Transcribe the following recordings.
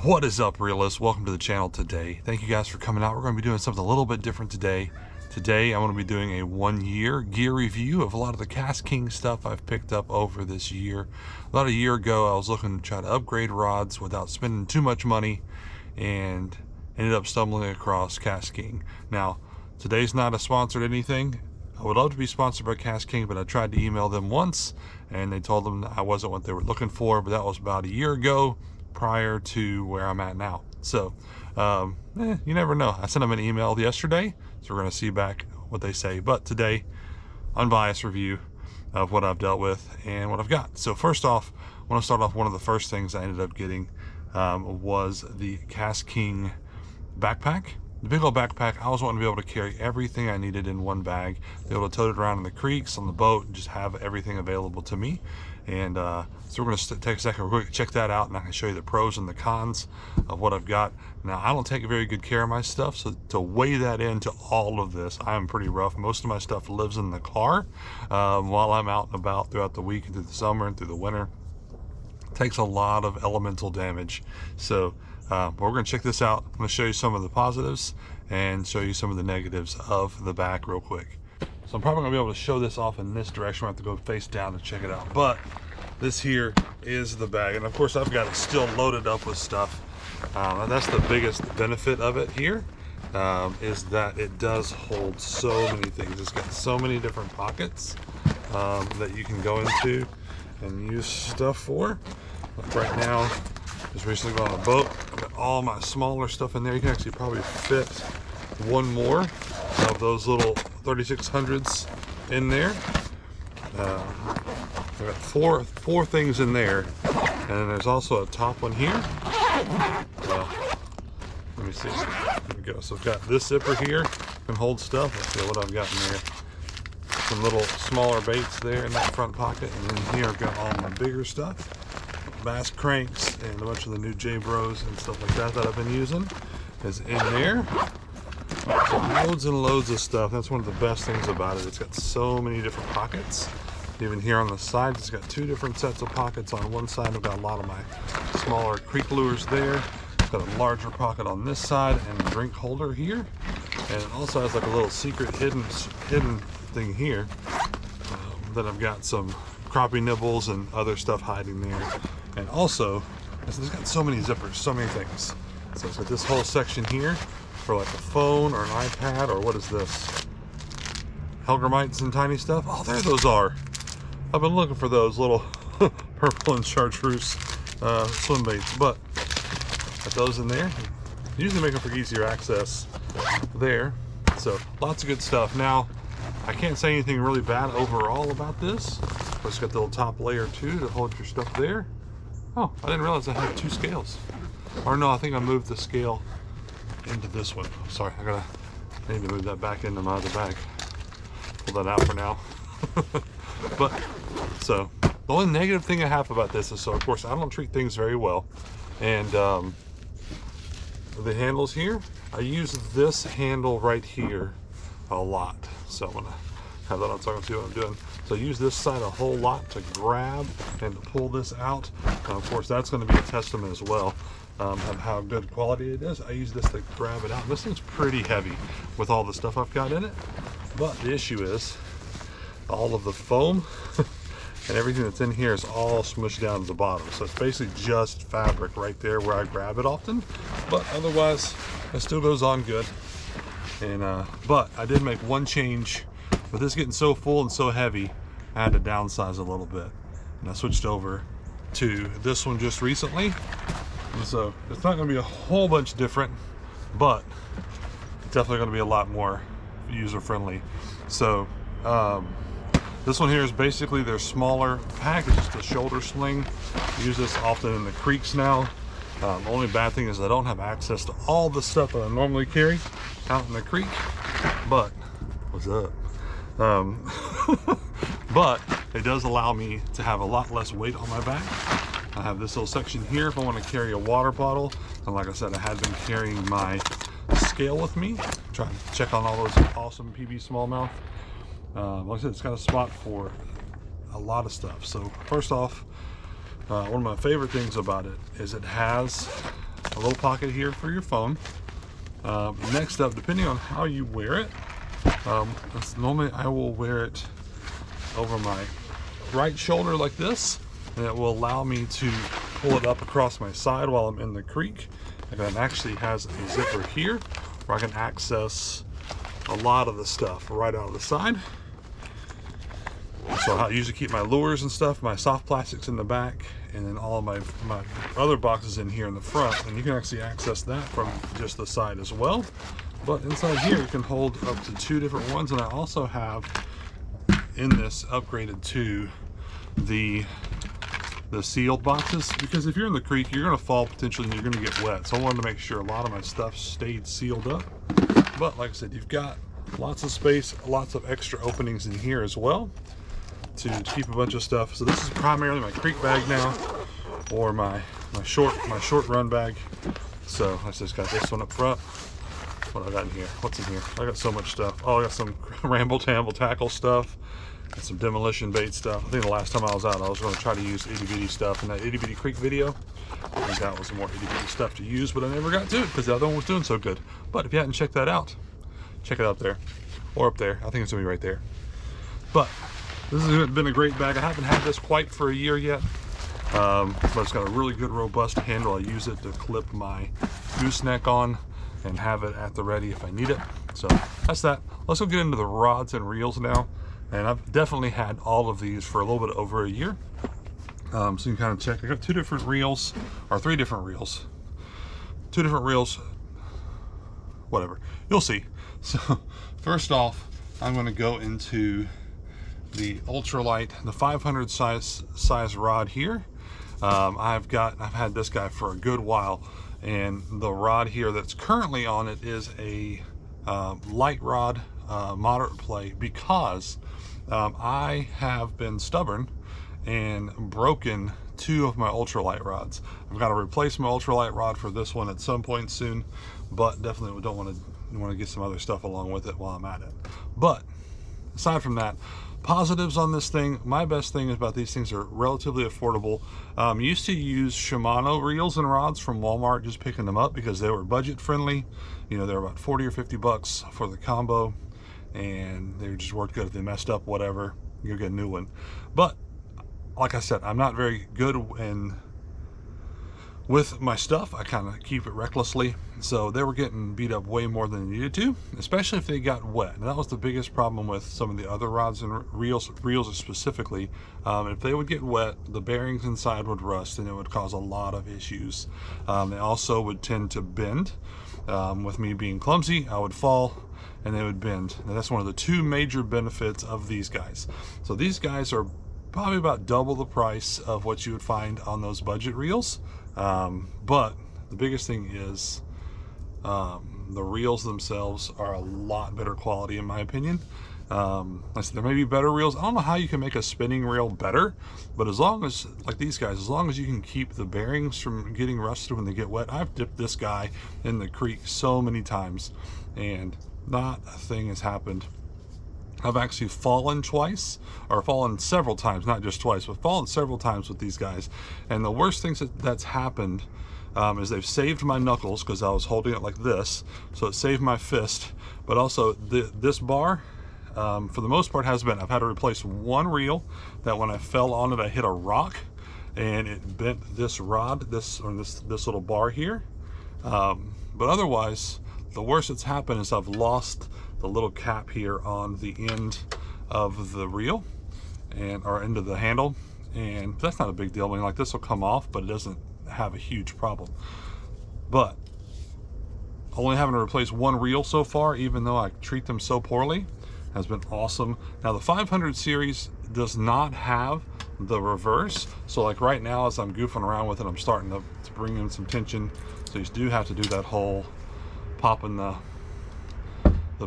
What is up, realists? Welcome to the channel today. Thank you guys for coming out. We're going to be doing something a little bit different today. Today I'm going to be doing a 1-year gear review of a lot of the KastKing stuff I've picked up over this year. About a year ago I was looking to try to upgrade rods without spending too much money and ended up stumbling across KastKing. Now today's not a sponsored anything. I would love to be sponsored by KastKing, but I tried to email them once and they told them I wasn't what they were looking for, but that was about a year ago, prior to where I'm at now. So you never know. I sent them an email yesterday, so we're going to see back what they say. But today, unbiased review of what I've dealt with and what I've got. So first off, I want to start off, one of the first things I ended up getting was the KastKing backpack. The big old backpack. I always wanted to be able to carry everything I needed in one bag, be able to tote it around in the creeks, on the boat, and just have everything available to me. And so we're going to take a second real quick, check that out, and I can show you the pros and the cons of what I've got. Now, I don't take very good care of my stuff, so to weigh that into all of this, I am pretty rough. Most of my stuff lives in the car while I'm out and about throughout the week and through the summer and through the winter. It takes a lot of elemental damage. So but we're going to check this out. I'm going to show you some of the positives and show you some of the negatives of the back real quick. So I'm probably going to be able to show this off in this direction. We'll have to go face down to check it out. But this here is the bag. And of course I've got it still loaded up with stuff. And that's the biggest benefit of it here, is that it does hold so many things. It's got so many different pockets that you can go into and use stuff for. Like right now, just recently got on a boat. I've got all my smaller stuff in there. You can actually probably fit one more of those little 3600s in there. I've got four things in there, and then there's also a top one here. Let me see. There we go. So I've got this zipper here, can hold stuff. Let's see what I've got in there. Some little smaller baits there in that front pocket, and then here I've got all my bigger stuff. Bass cranks and a bunch of the new J-Bros and stuff like that I've been using is in there. So loads and loads of stuff. That's one of the best things about it. It's got so many different pockets. Even here on the sides, it's got 2 different sets of pockets. On one side, I've got a lot of my smaller creek lures there. It's got a larger pocket on this side and a drink holder here. And it also has like a little secret hidden thing here that I've got some crappie nibbles and other stuff hiding there. And also, it's got so many zippers, so many things. So it's got this whole section here for like a phone or an iPad, or what is this? Helgramites and tiny stuff. Oh, there those are. I've been looking for those little purple and chartreuse swim baits, but got those in there. Usually make them for easier access there. So lots of good stuff. Now, I can't say anything really bad overall about this. It's got the little top layer too to hold your stuff there. Oh, I didn't realize I had 2 scales. Or no, I think I moved the scale into this one. Sorry, I need to move that back into my other bag. Pull that out for now. But, so, the only negative thing I have about this is, so of course I don't treat things very well. And the handles here, I use this handle right here a lot. So I'm gonna have that on so I can see what I'm doing. So I use this side a whole lot to grab and to pull this out. And of course that's going to be a testament as well of how good quality it is. I use this to grab it out. This thing's pretty heavy with all the stuff I've got in it. But the issue is all of the foam and everything that's in here is all smushed down to the bottom. So it's basically just fabric right there where I grab it often. But otherwise it still goes on good. And but I did make one change. With this getting so full and so heavy, I had to downsize a little bit. And I switched over to this one just recently. And so it's not going to be a whole bunch different, but definitely going to be a lot more user-friendly. So this one here is basically their smaller pack. It's just a shoulder sling. I use this often in the creeks now. The only bad thing is I don't have access to all the stuff that I normally carry out in the creek. But, what's up? But it does allow me to have a lot less weight on my back. I have this little section here if I want to carry a water bottle. And like I said, I had been carrying my scale with me, trying to check on all those awesome PB smallmouth. Like I said, it's got a spot for a lot of stuff. So first off, one of my favorite things about it is it has a little pocket here for your phone. Next up, depending on how you wear it, normally I will wear it over my right shoulder like this, and it will allow me to pull it up across my side while I'm in the creek. And it actually has a zipper here where I can access a lot of the stuff right out of the side. So I usually keep my lures and stuff, my soft plastics in the back, and then all of my other boxes in here in the front. And you can actually access that from just the side as well. But inside here you can hold up to 2 different ones, and I also have in this upgraded to the sealed boxes, because if you're in the creek you're going to fall potentially and you're going to get wet. So I wanted to make sure a lot of my stuff stayed sealed up. But like I said, you've got lots of space, lots of extra openings in here as well to keep a bunch of stuff. So this is primarily my creek bag now, or my short run bag. So I just got this one up front. What I got in here? What's in here? I got so much stuff. Oh, I got some ramble tamble tackle stuff and some demolition bait stuff. I think the last time I was out I was going to try to use itty bitty stuff in that itty bitty creek video. I think that was some more itty bitty stuff to use, but I never got to it because the other one was doing so good. But if you hadn't checked that out, check it out there or up there. I think it's going to be right there. But this has been a great bag. I haven't had this quite for a year yet, but it's got a really good robust handle. I use it to clip my gooseneck on and have it at the ready if I need it. So that's that. Let's go get into the rods and reels now. And I've definitely had all of these for a little bit over a year. So you can kind of check. I got 2 different reels, or 3 different reels. 2 different reels, whatever. You'll see. So first off, I'm going to go into the ultralight, the 500 size rod here. I've had this guy for a good while, and the rod here that's currently on it is a light rod, moderate play, because I have been stubborn and broken 2 of my ultralight rods. I've got to replace my ultralight rod for this one at some point soon, but definitely don't want to get some other stuff along with it while I'm at it. But aside from that, positives on this thing, my best thing about these things are relatively affordable. Used to use Shimano reels and rods from Walmart, just picking them up because they were budget friendly. You know, they were about 40 or 50 bucks for the combo, and they just worked good. If they messed up, whatever, you'll get a new one. But like I said, I'm not very good with my stuff. I kind of keep it recklessly, so they were getting beat up way more than they needed to, especially if they got wet. And that was the biggest problem with some of the other rods and reels specifically. If they would get wet, the bearings inside would rust, and it would cause a lot of issues. They also would tend to bend. With me being clumsy, I would fall and they would bend. And that's one of the 2 major benefits of these guys. So these guys are probably about double the price of what you would find on those budget reels. But the biggest thing is the reels themselves are a lot better quality in my opinion. There may be better reels. I don't know how you can make a spinning reel better, but as long as, like these guys, as long as you can keep the bearings from getting rusted when they get wet. I've dipped this guy in the creek so many times and not a thing has happened. I've actually fallen twice, or fallen several times, not just twice, but fallen several times with these guys. And the worst things that's happened is they've saved my knuckles because I was holding it like this, so it saved my fist. But also this bar, for the most part, has been. I've had to replace 1 reel that when I fell on it, I hit a rock and it bent this rod, this little bar here. But otherwise, the worst that's happened is I've lost the little cap here on the end of the reel or end of the handle, and that's not a big deal. I mean, like, this will come off, but it doesn't have a huge problem. But only having to replace 1 reel so far, even though I treat them so poorly, has been awesome. Now the 500 series does not have the reverse, so like right now as I'm goofing around with it, I'm starting to bring in some tension, so you do have to do that whole popping the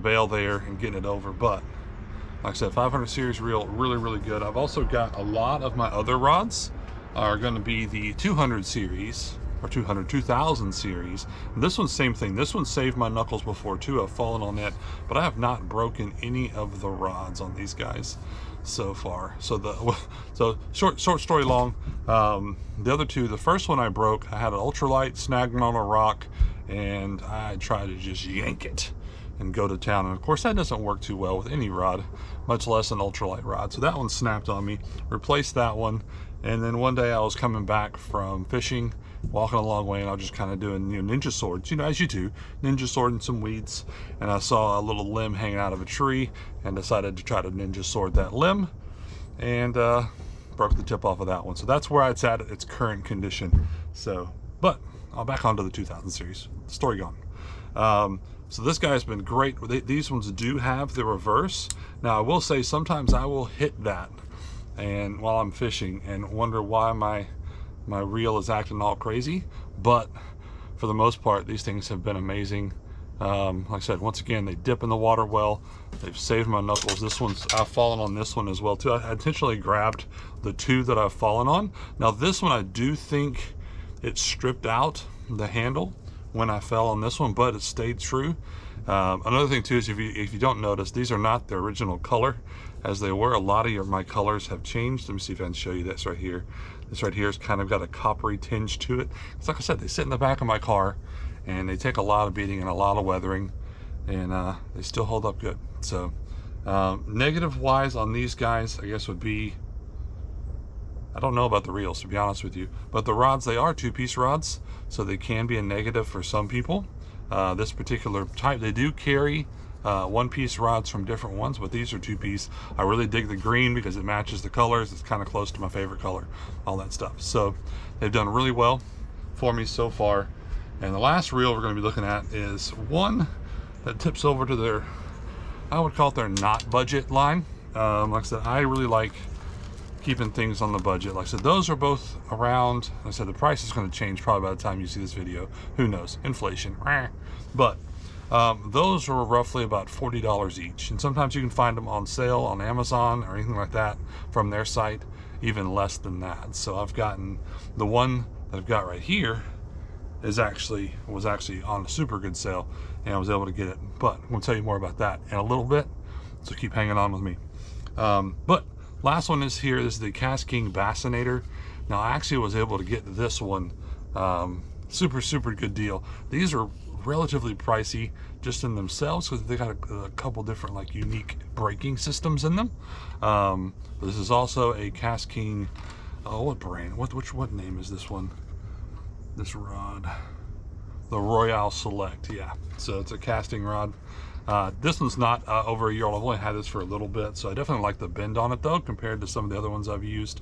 bail there and getting it over. But like I said, 500 series reel, really good. I've also got a lot of my other rods are going to be the 200 series or 2000 series. And this one's same thing. This one saved my knuckles before too. I've fallen on it, but I have not broken any of the rods on these guys. so far. So short story long. The other two, the first one I broke, I had an ultralight, snagged me on a rock, and I tried to just yank it and go to town. And of course that doesn't work too well with any rod, much less an ultralight rod. So that one snapped on me, replaced that one. And then one day I was coming back from fishing, walking a long way, and I was just kind of doing, you know, ninja swords, you know, as you do, ninja sword in some weeds. And I saw a little limb hanging out of a tree and decided to try to ninja sword that limb, and broke the tip off of that one. So that's where it's at its current condition. So, but I'll back onto the 2000 series. Story gone. So this guy's been great. These ones do have the reverse. Now I will say sometimes I will hit that and while I'm fishing and wonder why my reel is acting all crazy, but for the most part these things have been amazing. Like I said, once again, they dip in the water well. They've saved my knuckles. I've fallen on this one as well too. I intentionally grabbed the two that I've fallen on. Now this one I do think it stripped out the handle when I fell on this one, but it stayed true. Another thing too is if you don't notice, these are not the original color as they were. A lot of my colors have changed. Let me see if I can show you this right here. This right here has kind of got a coppery tinge to it. It's like I said, they sit in the back of my car and they take a lot of beating and a lot of weathering, and they still hold up good. So negative wise on these guys, I guess would be, I don't know about the reels to be honest with you, but the rods, they are 2-piece rods, so they can be a negative for some people. This particular type, they do carry 1-piece rods from different ones, but these are 2-piece. I really dig the green because it matches the colors. It's kind of close to my favorite color, all that stuff. So they've done really well for me so far. And the last reel we're going to be looking at is one that tips over to their, I would call it their not budget line. Like I said, I really like keeping things on the budget. Like I said, those are both around, like I said, the price is going to change probably by the time you see this video. Who knows? Inflation. But those are roughly about $40 each. And sometimes you can find them on sale on Amazon or anything like that from their site, even less than that. So I've gotten the one that I've got right here was actually on a super good sale, and I was able to get it. But I'm going to tell you more about that in a little bit, so keep hanging on with me. But last one is here. This is the KastKing Bassinator. Now I actually was able to get this one super good deal. These are relatively pricey just in themselves because they got a couple different like unique braking systems in them. This is also a KastKing, what brand, what name is this one? This rod, the Royale Select. Yeah, so it's a casting rod. This one's not over a year old. I've only had this for a little bit, so I definitely like the bend on it though compared to some of the other ones I've used.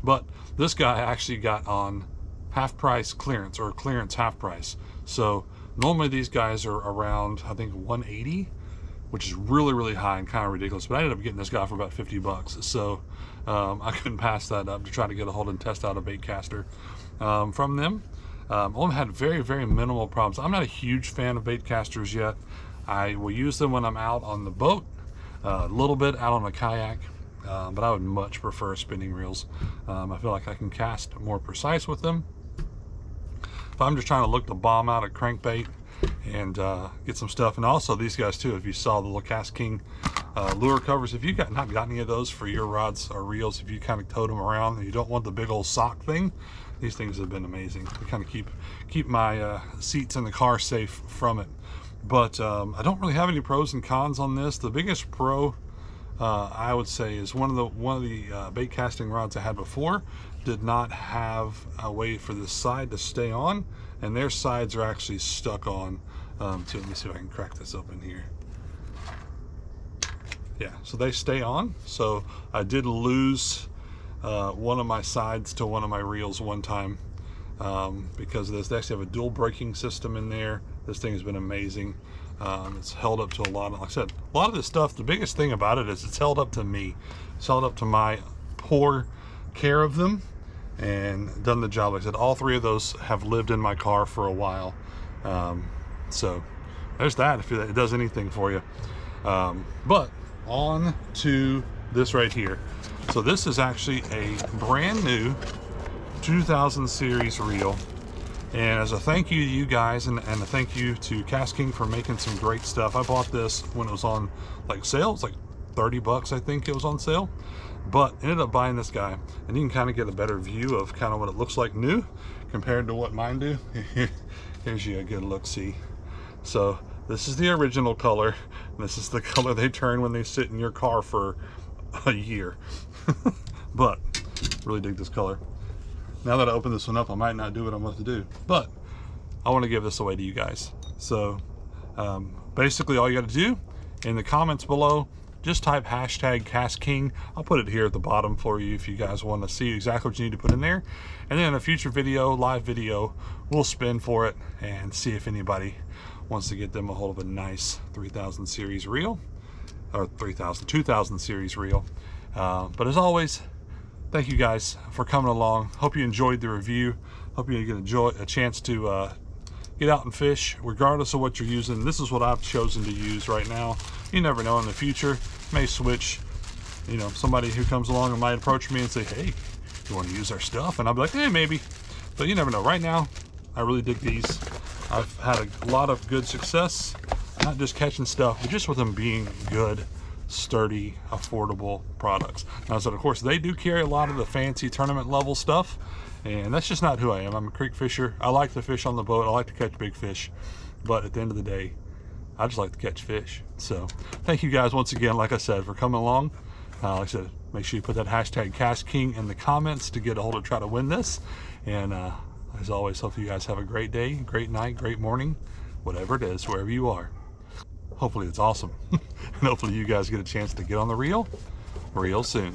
But this guy I actually got on half price clearance, or clearance half price. So normally these guys are around, I think, 180, which is really high and kind of ridiculous, but I ended up getting this guy for about 50 bucks. So I couldn't pass that up to try to get a hold and test out a bait caster from them. I've had very minimal problems. I'm not a huge fan of bait casters yet. I will use them when I'm out on the boat, a little bit out on a kayak, but I would much prefer spinning reels. I feel like I can cast more precise with them. If I'm just trying to look the bomb out at crankbait and get some stuff. And also these guys too, if you saw the little KastKing lure covers, if you not got any of those for your rods or reels, if you kind of tote them around and you don't want the big old sock thing, these things have been amazing. They kind of keep my seats in the car safe from it. But I don't really have any pros and cons on this. The biggest pro I would say is one of the bait casting rods I had before did not have a way for the side to stay on, and their sides are actually stuck on too. Let me see if I can crack this open here. Yeah, so they stay on. So I did lose one of my sides to one of my reels one time because of this. They actually have a dual braking system in there. This thing has been amazing. It's held up to a lot of, like I said, a lot of this stuff, the biggest thing about it is it's held up to me. It's held up to my poor care of them and done the job. Like I said, all three of those have lived in my car for a while. So there's that, if it does anything for you. But on to this right here. So this is actually a brand new 2000 series reel. And as a thank you to you guys, and a thank you to KastKing for making some great stuff. I bought this when it was on like sale. It's like 30 bucks, I think it was on sale. But ended up buying this guy, and you can kind of get a better view of kind of what it looks like new compared to what mine do. Here's you a good look see. So this is the original color, and this is the color they turn when they sit in your car for a year. But really dig this color. Now that I open this one up, I might not do what I'm supposed to do, but I want to give this away to you guys. So basically all you got to do in the comments below, just type hashtag KastKing. I'll put it here at the bottom for you if you guys want to see exactly what you need to put in there. And then in a future video, live video, we'll spin for it and see if anybody wants to get them a hold of a nice 3000 series reel, or 2000 series reel. But as always, thank you guys for coming along. Hope you enjoyed the review. Hope you get a chance to get out and fish regardless of what you're using. This is what I've chosen to use right now. You never know, in the future may switch. You know, somebody who comes along and might approach me and say, hey, you want to use our stuff? And I'll be like, hey, maybe. But you never know. Right now, I really dig these. I've had a lot of good success, not just catching stuff, but just with them being good, sturdy, affordable products. Now, so of course, they do carry a lot of the fancy tournament level stuff, and that's just not who I am. I'm a creek fisher. I like to fish on the boat. I like to catch big fish, but at the end of the day, I just like to catch fish. So thank you guys once again, like I said, for coming along. Like I said, make sure you put that hashtag KastKing in the comments to get a hold of, try to win this. And as always, hope you guys have a great day, great night, great morning, whatever it is, wherever you are. Hopefully it's awesome. And hopefully you guys get a chance to get on the reel real soon.